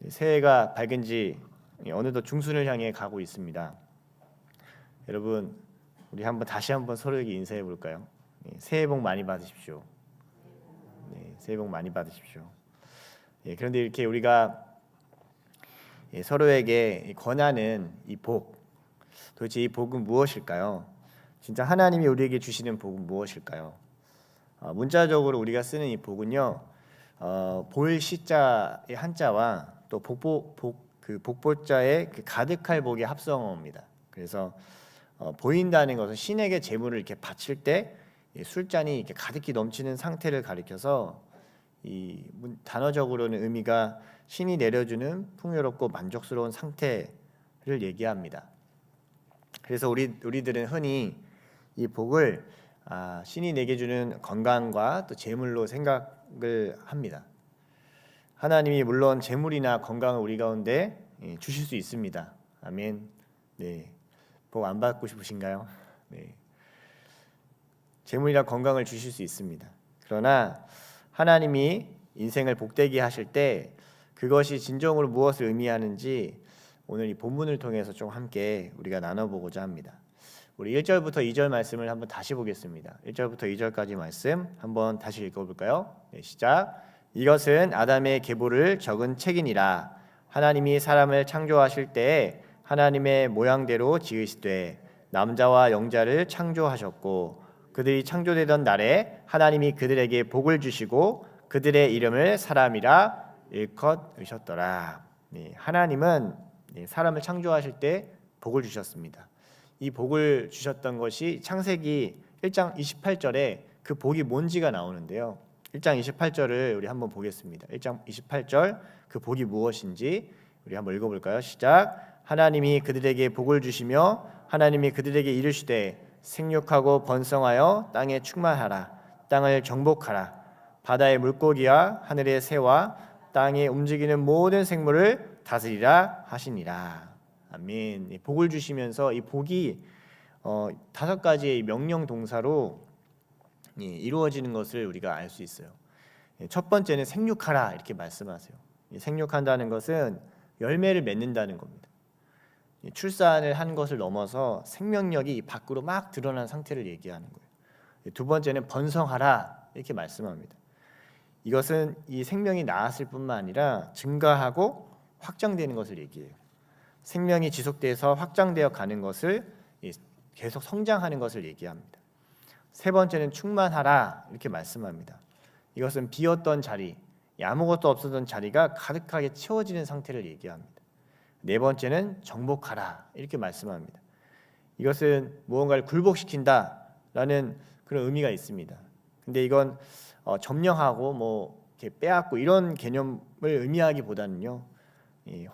새해가 밝은 지 어느덧 중순을 향해 가고 있습니다. 여러분, 우리 다시 한번 서로에게 인사해 볼까요? 새해 복 많이 받으십시오. 새해 복 많이 받으십시오. 그런데 이렇게 우리가 서로에게 권하는 이 복, 도대체 이 복은 무엇일까요? 진짜 하나님이 우리에게 주시는 복은 무엇일까요? 문자적으로 우리가 쓰는 이 복은요, 볼 시자의 한자와 또 복보자의 그 가득할 복의 합성어입니다. 그래서 보인다는 것은 신에게 재물을 이렇게 바칠 때 술잔이 이렇게 가득히 넘치는 상태를 가리켜서 이 단어적으로는 의미가 신이 내려주는 풍요롭고 만족스러운 상태를 얘기합니다. 그래서 우리들은 흔히 이 복을 신이 내게 주는 건강과 또 재물로 생각을 합니다. 하나님이 물론 재물이나 건강을 우리 가운데 주실 수 있습니다. 아멘. 네, 복 안 받고 싶으신가요? 네, 재물이나 건강을 주실 수 있습니다. 그러나 하나님이 인생을 복되게 하실 때 그것이 진정으로 무엇을 의미하는지 오늘 이 본문을 통해서 좀 함께 우리가 나눠보고자 합니다. 우리 1절부터 2절 말씀을 한번 다시 보겠습니다. 1절부터 2절까지 말씀 한번 다시 읽어볼까요? 네, 시작. 이것은 아담의 계보를 적은 책이니라. 하나님이 사람을 창조하실 때에 하나님의 모양대로 지으시되 남자와 영자를 창조하셨고 그들이 창조되던 날에 하나님이 그들에게 복을 주시고 그들의 이름을 사람이라 일컫으셨더라. 하나님은 사람을 창조하실 때 복을 주셨습니다. 이 복을 주셨던 것이 창세기 1장 28절에 그 복이 뭔지가 나오는데요. 1장 28절을 우리 한번 보겠습니다. 1장 28절 그 복이 무엇인지 우리 한번 읽어볼까요? 시작. 하나님이 그들에게 복을 주시며 하나님이 그들에게 이르시되 생육하고 번성하여 땅에 충만하라. 땅을 정복하라. 바다의 물고기와 하늘의 새와 땅에 움직이는 모든 생물을 다스리라 하시니라. 아멘. 복을 주시면서 이 복이 5가지의 명령 동사로 이루어지는 것을 우리가 알 수 있어요. 첫 번째는 생육하라 이렇게 말씀하세요. 생육한다는 것은 열매를 맺는다는 겁니다. 출산을 한 것을 넘어서 생명력이 밖으로 막 드러난 상태를 얘기하는 거예요. 두 번째는 번성하라 이렇게 말씀합니다. 이것은 이 생명이 나았을 뿐만 아니라 증가하고 확장되는 것을 얘기해요. 생명이 지속돼서 확장되어 가는 것을 계속 성장하는 것을 얘기합니다. 세 번째는 충만하라 이렇게 말씀합니다. 이것은 비었던 자리, 아무것도 없었던 자리가 가득하게 채워지는 상태를 얘기합니다. 네 번째는 정복하라 이렇게 말씀합니다. 이것은 무언가를 굴복시킨다라는 그런 의미가 있습니다. 근데 이건 점령하고 이렇게 빼앗고 이런 개념을 의미하기보다는요,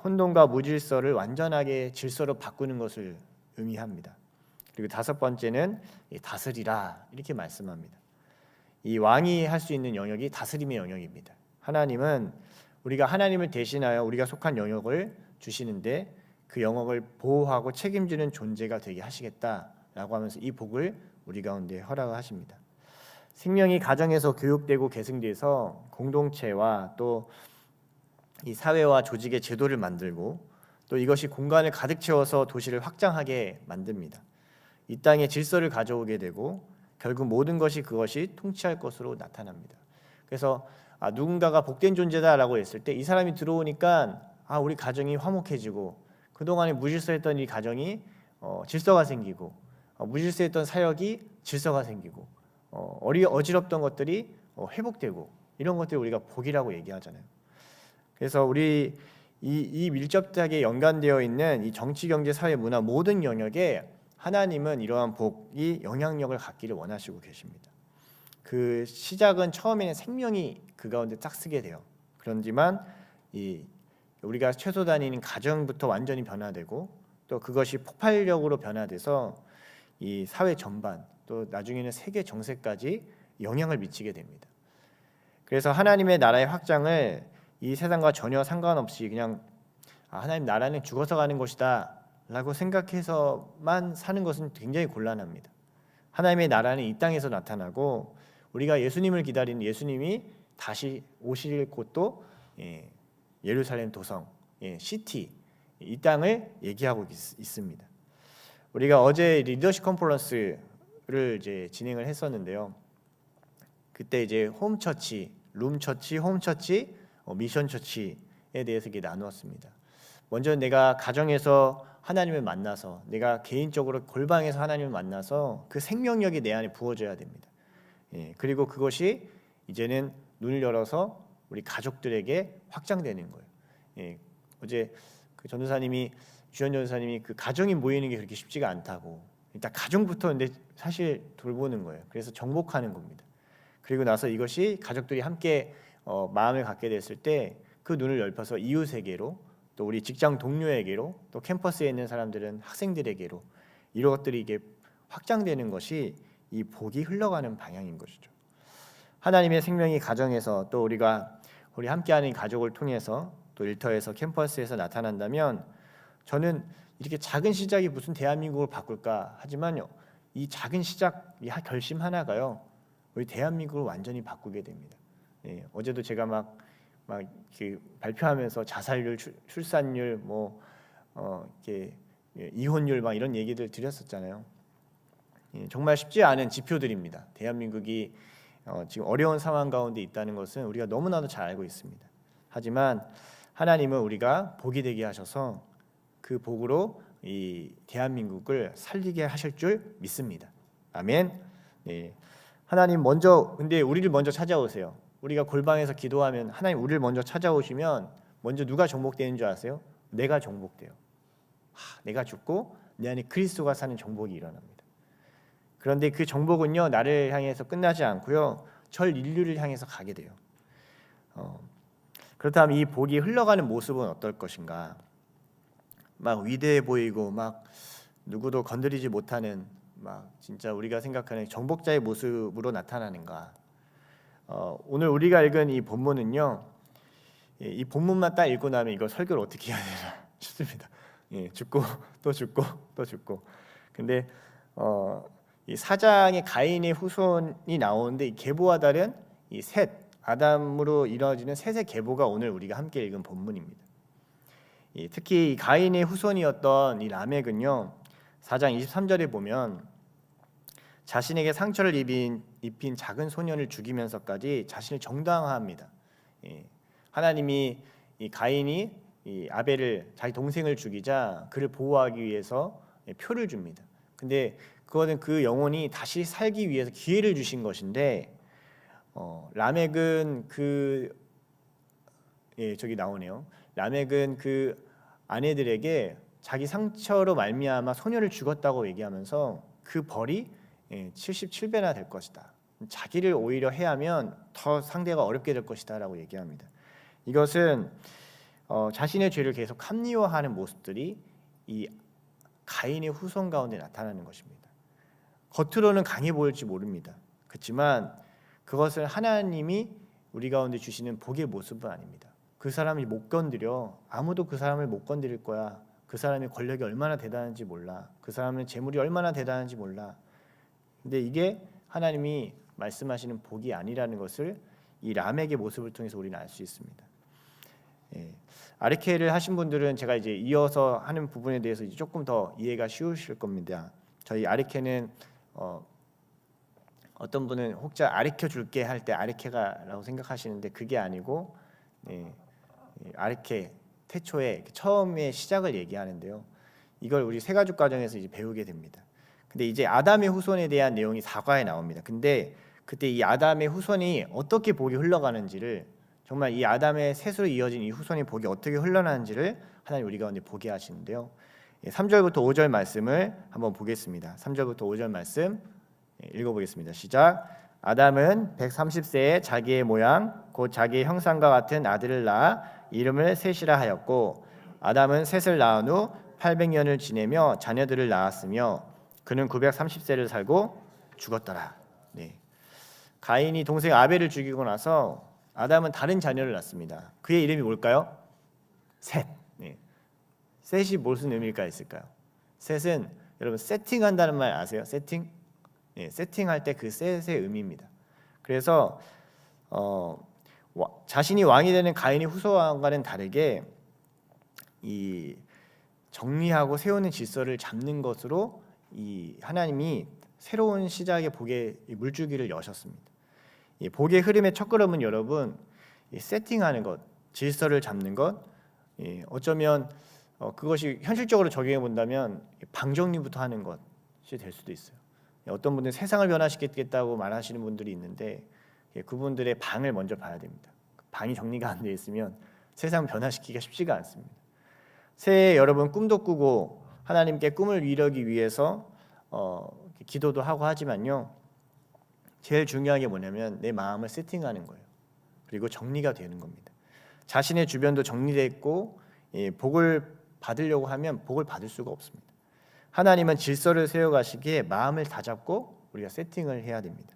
혼돈과 무질서를 완전하게 질서로 바꾸는 것을 의미합니다. 그리고 다섯 번째는 다스리라 이렇게 말씀합니다. 이 왕이 할 수 있는 영역이 다스림의 영역입니다. 하나님은 우리가 하나님을 대신하여 우리가 속한 영역을 주시는데 그 영역을 보호하고 책임지는 존재가 되게 하시겠다라고 하면서 이 복을 우리 가운데 허락하십니다. 생명이 가정에서 교육되고 계승돼서 공동체와 또 이 사회와 조직의 제도를 만들고 또 이것이 공간을 가득 채워서 도시를 확장하게 만듭니다. 이 땅에 질서를 가져오게 되고 결국 모든 것이 그것이 통치할 것으로 나타납니다. 그래서 누군가가 복된 존재다라고 했을 때 이 사람이 들어오니까 우리 가정이 화목해지고 그동안에 무질서했던 이 가정이 질서가 생기고 무질서했던 사역이 질서가 생기고 어지럽던 것들이 회복되고 이런 것들을 우리가 복이라고 얘기하잖아요. 그래서 우리 이 밀접하게 연관되어 있는 이 정치, 경제, 사회, 문화 모든 영역에 하나님은 이러한 복이 영향력을 갖기를 원하시고 계십니다. 그 시작은 처음에는 생명이 그 가운데 딱 쓰게 돼요. 그렇지만 우리가 최소 단위인 가정부터 완전히 변화되고 또 그것이 폭발력으로 변화돼서 이 사회 전반 또 나중에는 세계 정세까지 영향을 미치게 됩니다. 그래서 하나님의 나라의 확장을 이 세상과 전혀 상관없이 그냥 하나님 나라는 죽어서 가는 것이다 라고 생각해서만 사는 것은 굉장히 곤란합니다. 하나님의 나라는 이 땅에서 나타나고 우리가 예수님을 기다리는 예수님이 다시 오실 곳도 예루살렘 도성 시티, 이 땅을 얘기하고 있습니다. 우리가 어제 리더십 컨퍼런스를 이제 진행을 했었는데요. 그때 이제 홈처치, 룸처치, 홈처치, 미션처치에 대해서 이렇게 나누었습니다. 먼저 내가 가정에서 하나님을 만나서, 내가 개인적으로 골방에서 하나님을 만나서 그 생명력이 내 안에 부어져야 됩니다. 그리고 그것이 이제는 눈을 열어서 우리 가족들에게 확장되는 거예요. 어제 그 전도사님이, 주현 전도사님이 그 가정이 모이는 게 그렇게 쉽지가 않다고, 일단 가정부터 근데 사실 돌보는 거예요. 그래서 정복하는 겁니다. 그리고 나서 이것이 가족들이 함께 마음을 갖게 됐을 때 그 눈을 넓혀서 이웃에게로, 또 우리 직장 동료에게로, 또 캠퍼스에 있는 사람들은 학생들에게로, 이런 것들이 이게 확장되는 것이 이 복이 흘러가는 방향인 것이죠. 하나님의 생명이 가정에서, 또 우리 함께하는 가족을 통해서, 또 일터에서, 캠퍼스에서 나타난다면, 저는 이렇게 작은 시작이 무슨 대한민국을 바꿀까 하지만요, 이 작은 시작, 이 결심 하나가요, 우리 대한민국을 완전히 바꾸게 됩니다. 어제도 제가 막 이렇게 발표하면서 자살률, 출산율, 이렇게 이혼율 막 이런 얘기들 드렸었잖아요. 정말 쉽지 않은 지표들입니다. 대한민국이 지금 어려운 상황 가운데 있다는 것은 우리가 너무나도 잘 알고 있습니다. 하지만 하나님은 우리가 복이 되게 하셔서 그 복으로 이 대한민국을 살리게 하실 줄 믿습니다. 아멘. 하나님 근데 우리를 먼저 찾아오세요. 우리가 골방에서 기도하면 하나님 우리를 먼저 찾아오시면 먼저 누가 정복되는 줄 아세요? 내가 정복돼요. 내가 죽고 내 안에 그리스도가 사는 정복이 일어납니다. 그런데 그 정복은요, 나를 향해서 끝나지 않고요, 전 인류를 향해서 가게 돼요. 그렇다면 이 복이 흘러가는 모습은 어떨 것인가? 막 위대해 보이고 막 누구도 건드리지 못하는, 막 진짜 우리가 생각하는 정복자의 모습으로 나타나는가? 오늘 우리가 읽은 이 본문은요, 이 본문만 딱 읽고 나면 이거 설교를 어떻게 해야 되나 싶습니다. 죽고 또 죽고 또 죽고. 근데 이 사장의 가인의 후손이 나오는데, 이 계보와 다른 이 셋, 아담으로 이루어지는 셋의 계보가 오늘 우리가 함께 읽은 본문입니다. 특히 이 가인의 후손이었던 이 라멕은요, 4장 23절에 보면 자신에게 상처를 입힌 작은 소년을 죽이면서까지 자신을 정당화합니다. 하나님이 이 가인이 이 아벨을, 자기 동생을 죽이자 그를 보호하기 위해서 표를 줍니다. 근데 그거는 그 영혼이 다시 살기 위해서 기회를 주신 것인데, 라멕은 저기 나오네요. 라멕은 그 아내들에게 자기 상처로 말미암아 소녀를 죽었다고 얘기하면서 그 벌이 77배나 될 것이다. 자기를 오히려 해하면 더 상대가 어렵게 될 것이다 라고 얘기합니다. 이것은 자신의 죄를 계속 합리화하는 모습들이 이 가인의 후손 가운데 나타나는 것입니다. 겉으로는 강해 보일지 모릅니다. 그렇지만 그것은 하나님이 우리 가운데 주시는 복의 모습은 아닙니다. 그 사람이 못 건드려, 아무도 그 사람을 못 건드릴 거야. 그 사람의 권력이 얼마나 대단한지 몰라. 그 사람의 재물이 얼마나 대단한지 몰라. 근데 이게 하나님이 말씀하시는 복이 아니라는 것을 이 라멕의 모습을 통해서 우리는 알 수 있습니다. 아르케를 하신 분들은 제가 이제 이어서 하는 부분에 대해서 이제 조금 더 이해가 쉬우실 겁니다. 저희 아르케는 어떤 분은 혹자 아르케 줄게 할 때 아르케가라고 생각하시는데 그게 아니고 아르케 태초에 처음의 시작을 얘기하는데요. 이걸 우리 세가족 가정에서 이제 배우게 됩니다. 근데 이제 아담의 후손에 대한 내용이 사과에 나옵니다. 근데 그때 이 아담의 후손이 어떻게 복이 흘러가는지를, 정말 이 아담의 셋으로 이어진 이 후손의 복이 어떻게 흘러나는지를 하나님 우리 가운데 보게 하시는데요. 3절부터 5절 말씀을 한번 보겠습니다. 3절부터 5절 말씀 읽어보겠습니다. 시작. 아담은 130세에 자기의 모양 곧 자기의 형상과 같은 아들을 낳아 이름을 셋이라 하였고, 아담은 셋을 낳은 후 800년을 지내며 자녀들을 낳았으며 그는 930세를 살고 죽었더라. 가인이 동생 아벨을 죽이고 나서 아담은 다른 자녀를 낳습니다. 그의 이름이 뭘까요? 셋. 셋이 무슨 의미가 있을까요? 셋은 여러분 세팅한다는 말 아세요? 세팅? 세팅할 때 그 셋의 의미입니다. 그래서 자신이 왕이 되는 가인의 후손과는 다르게 이 정리하고 세우는 질서를 잡는 것으로 이 하나님이 새로운 시작의 복의 물줄기를 여셨습니다. 이 복의 흐름의 첫걸음은 여러분 세팅하는 것, 질서를 잡는 것, 어쩌면 그것이 현실적으로 적용해 본다면 방 정리부터 하는 것이 될 수도 있어요. 어떤 분들은 세상을 변화시키겠다고 말하시는 분들이 있는데 그분들의 방을 먼저 봐야 됩니다. 방이 정리가 안 되어 있으면 세상 변화시키기가 쉽지가 않습니다. 새해에 여러분 꿈도 꾸고 하나님께 꿈을 이루기 위해서 기도도 하고 하지만요, 제일 중요한 게 뭐냐면 내 마음을 세팅하는 거예요. 그리고 정리가 되는 겁니다. 자신의 주변도 정리됐고 복을 받으려고 하면 복을 받을 수가 없습니다. 하나님은 질서를 세워가시기에 마음을 다잡고 우리가 세팅을 해야 됩니다.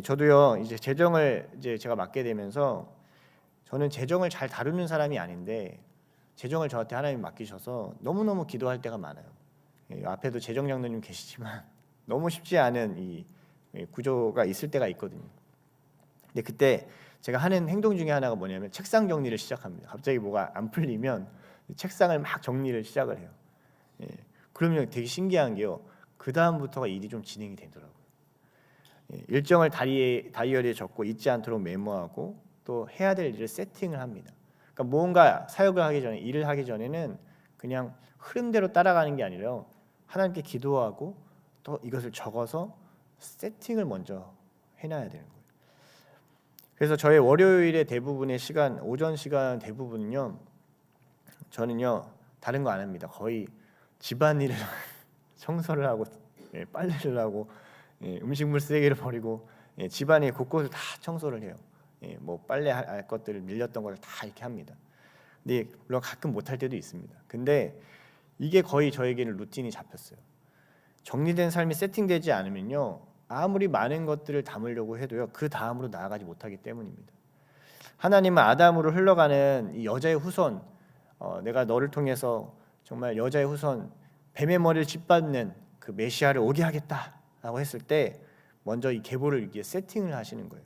저도요 이제 재정을 제가 맡게 되면서 저는 재정을 잘 다루는 사람이 아닌데 재정을 저한테 하나님 맡기셔서 너무너무 기도할 때가 많아요. 앞에도 재정 장로님 계시지만 너무 쉽지 않은 이 구조가 있을 때가 있거든요. 근데 그때 제가 하는 행동 중에 하나가 뭐냐면 책상 정리를 시작합니다. 갑자기 뭐가 안 풀리면 책상을 막 정리를 시작을 해요. 그러면 되게 신기한 게요, 그 다음부터가 일이 좀 진행이 되더라고요. 일정을 다이어리에 적고 잊지 않도록 메모하고 또 해야 될 일을 세팅을 합니다. 그러니까 뭔가 사역을 하기 전에, 일을 하기 전에는 그냥 흐름대로 따라가는 게 아니라 하나님께 기도하고 또 이것을 적어서 세팅을 먼저 해놔야 되는 거예요. 그래서 저의 월요일의 대부분의 시간, 오전 시간 대부분은요, 저는요 다른 거 안 합니다. 거의 집안일을 청소를 하고 빨래를 하고 음식물 쓰레기를 버리고 집안의 곳곳을 다 청소를 해요. 뭐 빨래 할 것들을 밀렸던 걸 다 이렇게 합니다. 근데 물론 가끔 못할 때도 있습니다. 근데 이게 거의 저에게는 루틴이 잡혔어요. 정리된 삶이 세팅되지 않으면요, 아무리 많은 것들을 담으려고 해도요 그 다음으로 나아가지 못하기 때문입니다. 하나님은 아담으로 흘러가는 이 여자의 후손, 내가 너를 통해서 정말 여자의 후손, 뱀의 머리를 짓밟는 그 메시아를 오게 하겠다라고 했을 때 먼저 이 계보를 이렇게 세팅을 하시는 거예요.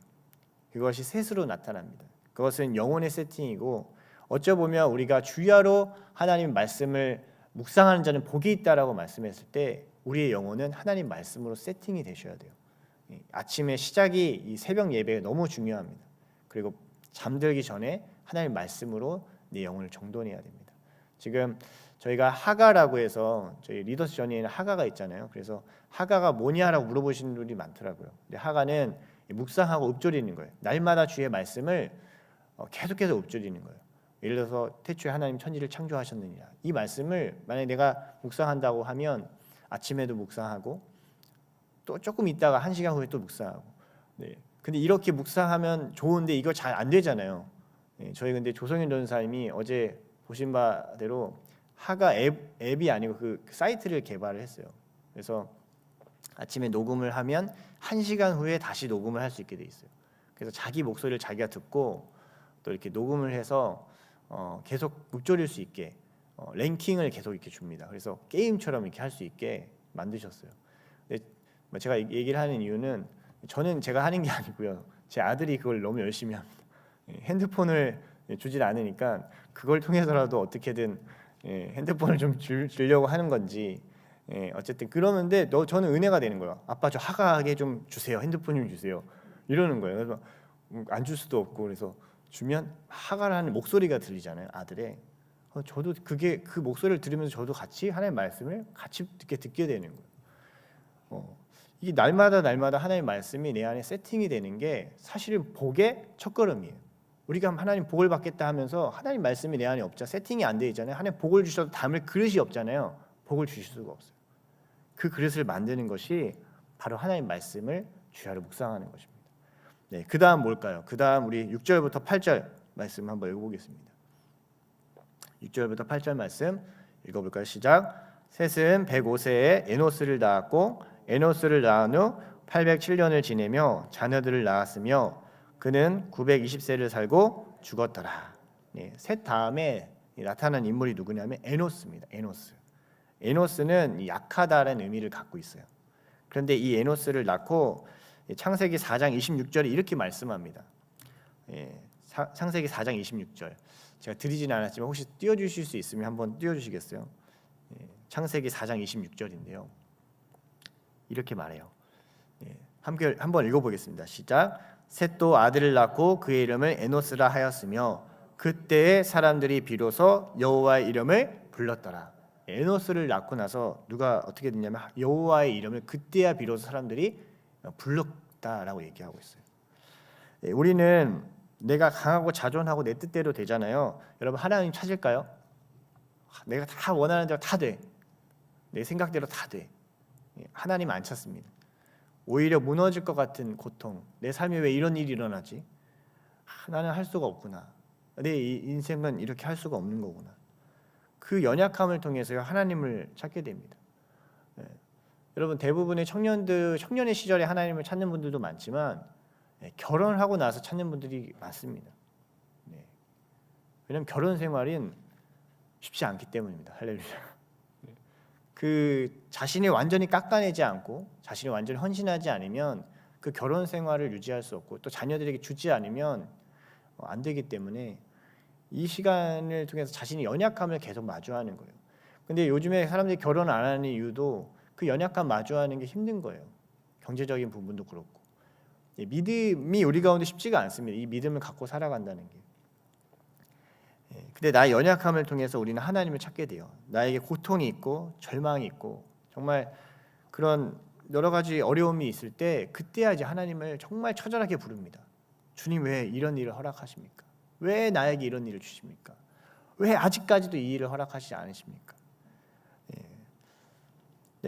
그것이 셋으로 나타납니다. 그것은 영혼의 세팅이고, 어쩌 보면 우리가 주야로 하나님 말씀을 묵상하는 자는 복이 있다라고 말씀했을 때 우리의 영혼은 하나님 말씀으로 세팅이 되셔야 돼요. 아침의 시작이 이 새벽 예배가 너무 중요합니다. 그리고 잠들기 전에 하나님 말씀으로 내 영혼을 정돈해야 됩니다. 지금 저희가 하가라고 해서 저희 리더스 전에는 하가가 있잖아요. 그래서 하가가 뭐냐라고 물어보시는 분들이 많더라고요. 근데 하가는 묵상하고 읊조리는 거예요. 날마다 주의 말씀을 계속해서 읊조리는 거예요. 예를 들어서 태초에 하나님 천지를 창조하셨느니라, 이 말씀을 만약에 내가 묵상한다고 하면 아침에도 묵상하고 또 조금 있다가 1시간 후에 또 묵상하고. 근데 이렇게 묵상하면 좋은데 이거 잘 안 되잖아요. 저희 근데 조성현 전사님이 어제 보신 바대로 하가 앱이 아니고 그 사이트를 개발을 했어요. 그래서 아침에 녹음을 하면 1시간 후에 다시 녹음을 할 수 있게 돼 있어요. 그래서 자기 목소리를 자기가 듣고 또 이렇게 녹음을 해서 계속 읊조릴 수 있게 랭킹을 계속 이렇게 줍니다. 그래서 게임처럼 이렇게 할 수 있게 만드셨어요. 근데 제가 얘기를 하는 이유는 저는 제가 하는 게 아니고요, 제 아들이 그걸 너무 열심히 합니다. 핸드폰을 주질 않으니까 그걸 통해서라도 어떻게든 핸드폰을 좀 주려고 하는 건지, 어쨌든 그러는데 저는 은혜가 되는 거예요. 아빠 저 하가하게 좀 주세요, 핸드폰 좀 주세요, 이러는 거예요. 그래서 안 줄 수도 없고, 그래서 주면 하가라는 목소리가 들리잖아요, 아들의. 저도 그 목소리를 들으면서 저도 같이 하나님의 말씀을 같이 듣게 되는 거예요. 이게 날마다 하나님의 말씀이 내 안에 세팅이 되는 게 사실은 복의 첫걸음이에요. 우리가 하나님 복을 받겠다 하면서 하나님 말씀이 내 안에 없자 세팅이 안 돼 있잖아요. 하나님 복을 주셔도 담을 그릇이 없잖아요. 복을 주실 수가 없어요. 그 그릇을 만드는 것이 바로 하나님 말씀을 주야로 묵상하는 것입니다. 그 다음 뭘까요? 그 다음 우리 6절부터 8절 말씀 한번 읽어보겠습니다. 6절부터 8절 말씀 읽어볼까요? 시작. 셋은 105세에 에노스를 낳았고 에노스를 낳은 후 807년을 지내며 자녀들을 낳았으며 그는 920세를 살고 죽었더라. 셋 다음에 나타난 인물이 누구냐면 에노스입니다. 에노스는 약하다라는 의미를 갖고 있어요. 그런데 이 에노스를 낳고 창세기 4장 26절에 이렇게 말씀합니다. 창세기 4장 26절. 제가 드리지는 않았지만 혹시 띄워주실 수 있으면 한번 띄워주시겠어요? 창세기 4장 26절인데요. 이렇게 말해요. 함께 한번 읽어보겠습니다. 시작. 셋도 아들을 낳고 그의 이름을 에노스라 하였으며 그때의 사람들이 비로소 여호와의 이름을 불렀더라. 에노스를 낳고 나서 누가 어떻게 됐냐면 여호와의 이름을 그때야 비로소 사람들이 불렀다라고 얘기하고 있어요. 우리는 내가 강하고 자존하고 내 뜻대로 되잖아요. 여러분 하나님 찾을까요? 내가 다 원하는 대로 다 돼. 내 생각대로 다 돼. 하나님 안 찾습니다. 오히려 무너질 것 같은 고통, 내 삶에 왜 이런 일이 일어나지? 나는 할 수가 없구나. 내 인생은 이렇게 할 수가 없는 거구나. 그 연약함을 통해서 하나님을 찾게 됩니다. 여러분 대부분의 청년의 시절에 하나님을 찾는 분들도 많지만 결혼을 하고 나서 찾는 분들이 많습니다. 왜냐하면 결혼 생활은 쉽지 않기 때문입니다. 할렐루야. 그 자신이 완전히 깎아내지 않고 자신이 완전히 헌신하지 않으면 그 결혼 생활을 유지할 수 없고 또 자녀들에게 주지 않으면 안 되기 때문에 이 시간을 통해서 자신의 연약함을 계속 마주하는 거예요. 근데 요즘에 사람들이 결혼 안 하는 이유도 그 연약함 마주하는 게 힘든 거예요. 경제적인 부분도 그렇고 믿음이 우리 가운데 쉽지가 않습니다. 이 믿음을 갖고 살아간다는 게. 근데 나의 연약함을 통해서 우리는 하나님을 찾게 돼요. 나에게 고통이 있고 절망이 있고 정말 그런 여러 가지 어려움이 있을 때 그때야 이제 하나님을 정말 처절하게 부릅니다. 주님 왜 이런 일을 허락하십니까? 왜 나에게 이런 일을 주십니까? 왜 아직까지도 이 일을 허락하시지 않으십니까?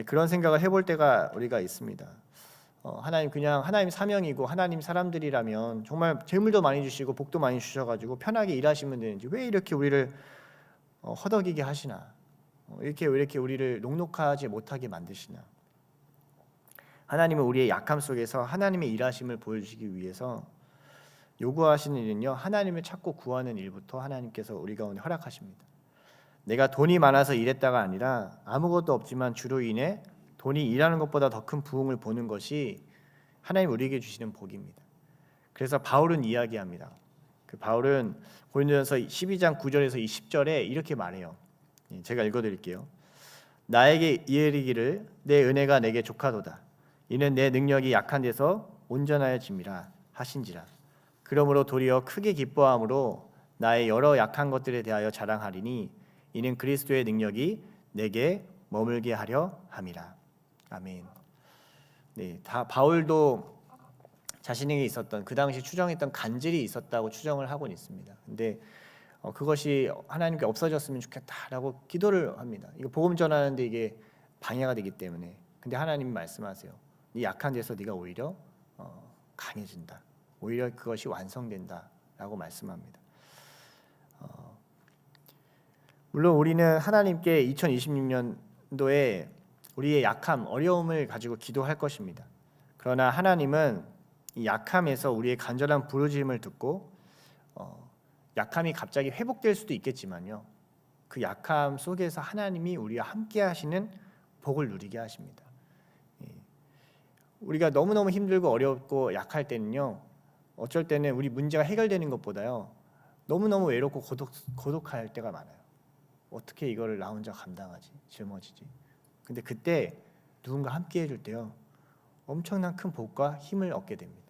그런 생각을 해볼 때가 우리가 있습니다. 하나님 그냥 하나님 사명이고 하나님 사람들이라면 정말 재물도 많이 주시고 복도 많이 주셔가지고 편하게 일하시면 되는지 왜 이렇게 우리를 허덕이게 하시나? 왜 이렇게 우리를 녹록하지 못하게 만드시나? 하나님은 우리의 약함 속에서 하나님의 일하심을 보여주시기 위해서 요구하시는 일은요, 하나님을 찾고 구하는 일부터 하나님께서 우리 가운데 허락하십니다. 내가 돈이 많아서 일했다가 아니라 아무것도 없지만 주로 인해 돈이 일하는 것보다 더 큰 부흥을 보는 것이 하나님 우리에게 주시는 복입니다. 그래서 바울은 이야기합니다. 그 바울은 고린도전서 12장 9절에서 20절에 이렇게 말해요. 제가 읽어드릴게요. 나에게 이르기를 내 은혜가 내게 족하도다. 이는 내 능력이 약한 데서 온전하여짐이라 하신지라. 그러므로 도리어 크게 기뻐함으로 나의 여러 약한 것들에 대하여 자랑하리니 이는 그리스도의 능력이 내게 머물게 하려 함이라. 아멘. 다 바울도 자신에게 있었던 그 당시 추정했던 간질이 있었다고 추정을 하고는 있습니다. 근데 그것이 하나님께 없어졌으면 좋겠다라고 기도를 합니다. 이거 복음 전하는데 이게 방해가 되기 때문에. 근데 하나님이 말씀하세요. 네 약한 데서 네가 오히려 강해진다. 오히려 그것이 완성된다라고 말씀합니다. 물론 우리는 하나님께 2026년도에 우리의 약함, 어려움을 가지고 기도할 것입니다. 그러나 하나님은 이 약함에서 우리의 간절한 부르짖음을 듣고 약함이 갑자기 회복될 수도 있겠지만요. 그 약함 속에서 하나님이 우리와 함께 하시는 복을 누리게 하십니다. 우리가 너무너무 힘들고 어렵고 약할 때는요. 어쩔 때는 우리 문제가 해결되는 것보다요. 너무너무 외롭고 고독할 때가 많아요. 어떻게 이거를 나 혼자 감당하지? 짊어지지? 근데 그때 누군가 함께 해줄 때요. 엄청난 큰 복과 힘을 얻게 됩니다.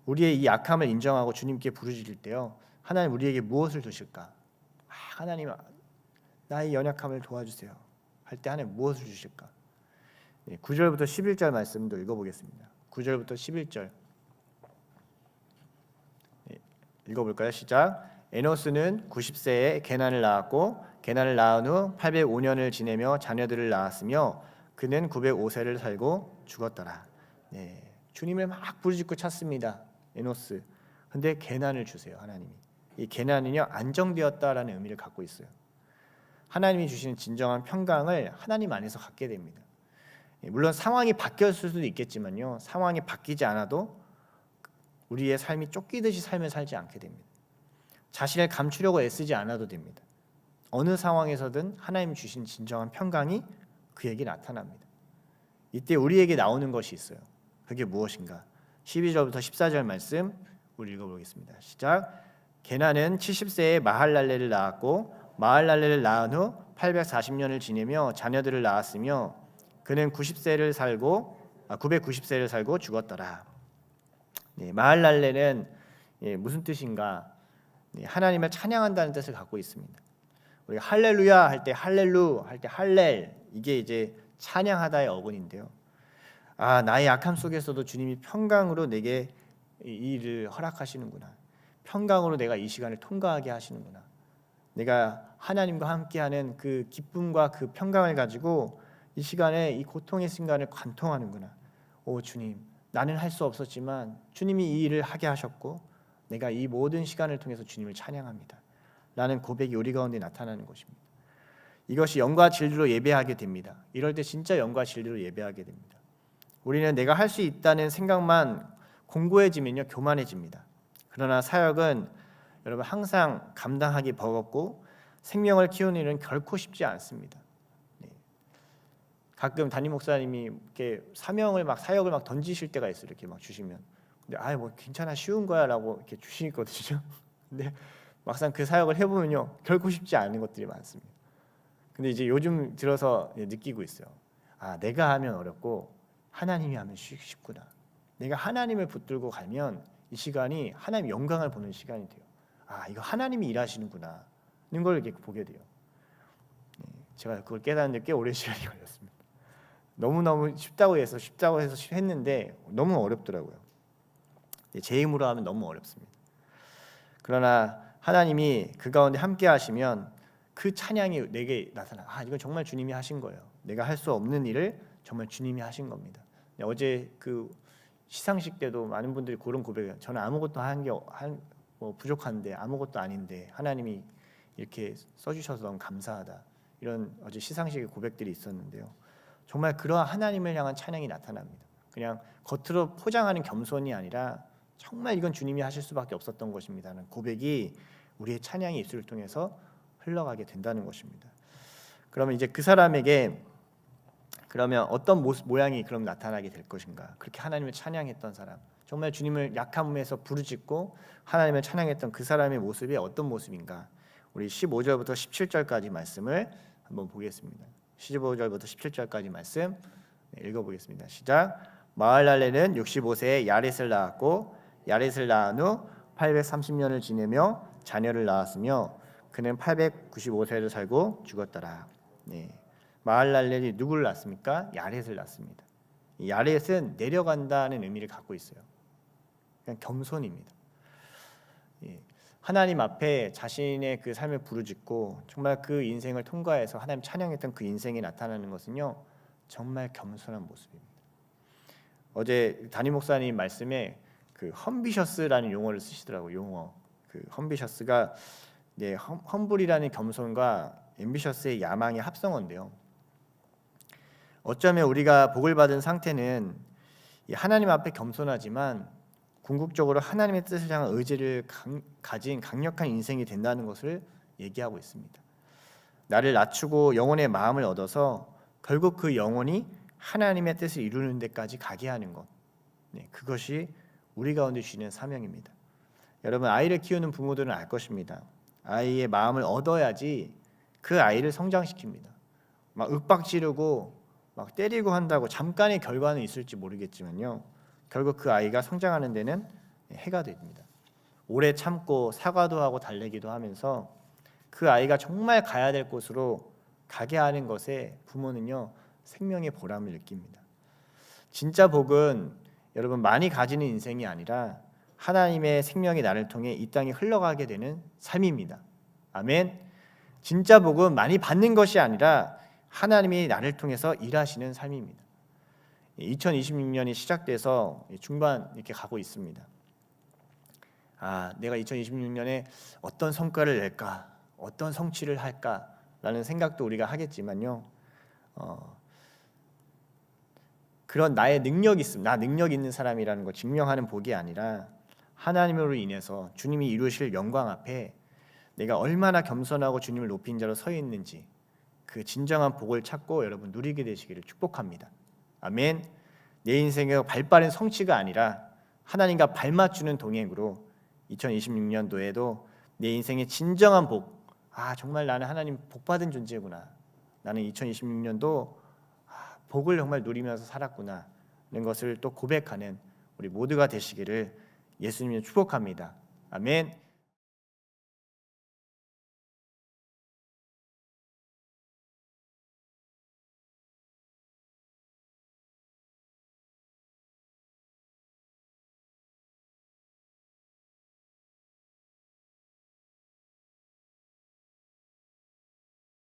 우리의 이 약함을 인정하고 주님께 부르짖을 때요. 하나님 우리에게 무엇을 주실까? 하나님 나의 연약함을 도와주세요. 할 때 하나님 무엇을 주실까? 9절부터 11절 말씀도 읽어보겠습니다. 9절부터 11절 읽어볼까요? 시작. 에노스는 90세에 게난을 낳았고 게난을 낳은 후 805년을 지내며 자녀들을 낳았으며 그는 905세를 살고 죽었더라. 주님을 막 부르짖고 찾습니다. 에노스. 근데 게난을 주세요. 하나님이. 이 게난은요 안정되었다라는 의미를 갖고 있어요. 하나님이 주시는 진정한 평강을 하나님 안에서 갖게 됩니다. 물론 상황이 바뀌었을 수도 있겠지만요. 상황이 바뀌지 않아도 우리의 삶이 쫓기듯이 삶을 살지 않게 됩니다. 자신을 감추려고 애쓰지 않아도 됩니다. 어느 상황에서든 하나님 주신 진정한 평강이 그에게 나타납니다. 이때 우리에게 나오는 것이 있어요. 그게 무엇인가? 12절부터 14절 말씀 우리 읽어보겠습니다. 시작. 게나는 70세에 마할랄레를 낳았고 마할랄레를 낳은 후 840년을 지내며 자녀들을 낳았으며 그는 990세를 살고 죽었더라. 마할랄레는 무슨 뜻인가? 하나님을 찬양한다는 뜻을 갖고 있습니다. 우리가 할렐루야 할 때 할렐루 할 때 할렐, 이게 이제 찬양하다의 어근인데요. 나의 약함 속에서도 주님이 평강으로 내게 이 일을 허락하시는구나. 평강으로 내가 이 시간을 통과하게 하시는구나. 내가 하나님과 함께하는 그 기쁨과 그 평강을 가지고 이 시간에 이 고통의 순간을 관통하는구나. 오 주님, 나는 할 수 없었지만 주님이 이 일을 하게 하셨고 내가 이 모든 시간을 통해서 주님을 찬양합니다. 라는 고백이 우리 가운데 나타나는 것입니다. 이것이 영과 진리로 예배하게 됩니다. 이럴 때 진짜 영과 진리로 예배하게 됩니다. 우리는 내가 할 수 있다는 생각만 공고해지면요, 교만해집니다. 그러나 사역은 여러분 항상 감당하기 버겁고 생명을 키우는 일은 결코 쉽지 않습니다. 가끔 담임 목사님이 이렇게 사역을 막 던지실 때가 있어요. 이렇게 막 주시면, 근데 뭐 괜찮아, 쉬운 거야라고 이렇게 주시거든요. 근데 막상 그 사역을 해보면요, 결코 쉽지 않은 것들이 많습니다. 근데 이제 요즘 들어서 느끼고 있어요. 내가 하면 어렵고 하나님이 하면 쉽구나. 내가 하나님을 붙들고 가면 이 시간이 하나님 영광을 보는 시간이 돼요. 이거 하나님이 일하시는구나 는 걸 이렇게 보게 돼요. 제가 그걸 깨닫는 데 꽤 오랜 시간이 걸렸습니다. 너무너무 쉽다고 해서 했는데 너무 어렵더라고요. 제 힘으로 하면 너무 어렵습니다. 그러나 하나님이 그 가운데 함께 하시면 그 찬양이 내게 나타나. 이건 정말 주님이 하신 거예요. 내가 할 수 없는 일을 정말 주님이 하신 겁니다. 어제 그 시상식 때도 많은 분들이 그런 고백을, 저는 아무것도 부족한데 아무것도 아닌데 하나님이 이렇게 써주셔서 너무 감사하다, 이런 어제 시상식의 고백들이 있었는데요. 정말 그러한 하나님을 향한 찬양이 나타납니다. 그냥 겉으로 포장하는 겸손이 아니라 정말 이건 주님이 하실 수밖에 없었던 것입니다는 고백이 우리의 찬양의 입술을 통해서 흘러가게 된다는 것입니다. 그러면 이제 그 사람에게 그러면 어떤 모양이 그럼 나타나게 될 것인가? 그렇게 하나님을 찬양했던 사람, 정말 주님을 약함에서 부르짖고 하나님을 찬양했던 그 사람의 모습이 어떤 모습인가? 우리 15절부터 17절까지 말씀을 한번 보겠습니다. 15절부터 17절까지 말씀 읽어보겠습니다. 시작. 마할랄레는 65세에 야렛을 낳았고 야렛을 낳은 후 830년을 지내며 자녀를 낳았으며 그는 895세를 살고 죽었더라. 마할랄렐이 누구를 낳습니까? 야렛을 낳습니다. 이 야렛은 내려간다는 의미를 갖고 있어요. 그냥 겸손입니다. 하나님 앞에 자신의 그 삶을 부르짖고 정말 그 인생을 통과해서 하나님 찬양했던 그 인생이 나타나는 것은요, 정말 겸손한 모습입니다. 어제 담임 목사님 말씀에 그 험비셔스라는 용어를 쓰시더라고요. 용어. 그 험비셔스가 험불이라는 겸손과 앰비셔스의 야망의 합성어인데요. 어쩌면 우리가 복을 받은 상태는 하나님 앞에 겸손하지만 궁극적으로 하나님의 뜻을 향한 의지를 가진 강력한 인생이 된다는 것을 얘기하고 있습니다. 나를 낮추고 영혼의 마음을 얻어서 결국 그 영혼이 하나님의 뜻을 이루는 데까지 가게 하는 것, 그것이 우리 가운데 주시는 사명입니다. 여러분, 아이를 키우는 부모들은 알 것입니다. 아이의 마음을 얻어야지 그 아이를 성장시킵니다. 막 윽박지르고 막 때리고 한다고 잠깐의 결과는 있을지 모르겠지만요, 결국 그 아이가 성장하는 데는 해가 됩니다. 오래 참고 사과도 하고 달래기도 하면서 그 아이가 정말 가야 될 곳으로 가게 하는 것에 부모는요, 생명의 보람을 느낍니다. 진짜 복은 여러분 많이 가지는 인생이 아니라 하나님의 생명이 나를 통해 이 땅에 흘러가게 되는 삶입니다. 아멘. 진짜 복은 많이 받는 것이 아니라 하나님이 나를 통해서 일하시는 삶입니다. 2026년이 시작돼서 중반 이렇게 가고 있습니다. 내가 2026년에 어떤 성과를 낼까, 어떤 성취를 할까라는 생각도 우리가 하겠지만요, 그런 나의 능력이 있음, 나 능력 있는 사람이라는 거 증명하는 복이 아니라 하나님으로 인해서 주님이 이루실 영광 앞에 내가 얼마나 겸손하고 주님을 높인 자로 서 있는지, 그 진정한 복을 찾고 여러분 누리게 되시기를 축복합니다. 아멘. 내 인생의 발빠른 성취가 아니라 하나님과 발맞추는 동행으로 2026년도에도 내 인생의 진정한 복, 정말 나는 하나님 복 받은 존재구나. 나는 2026년도 복을 정말 누리면서 살았구나 하는 것을 또 고백하는 우리 모두가 되시기를 예수님이 축복합니다. 아멘.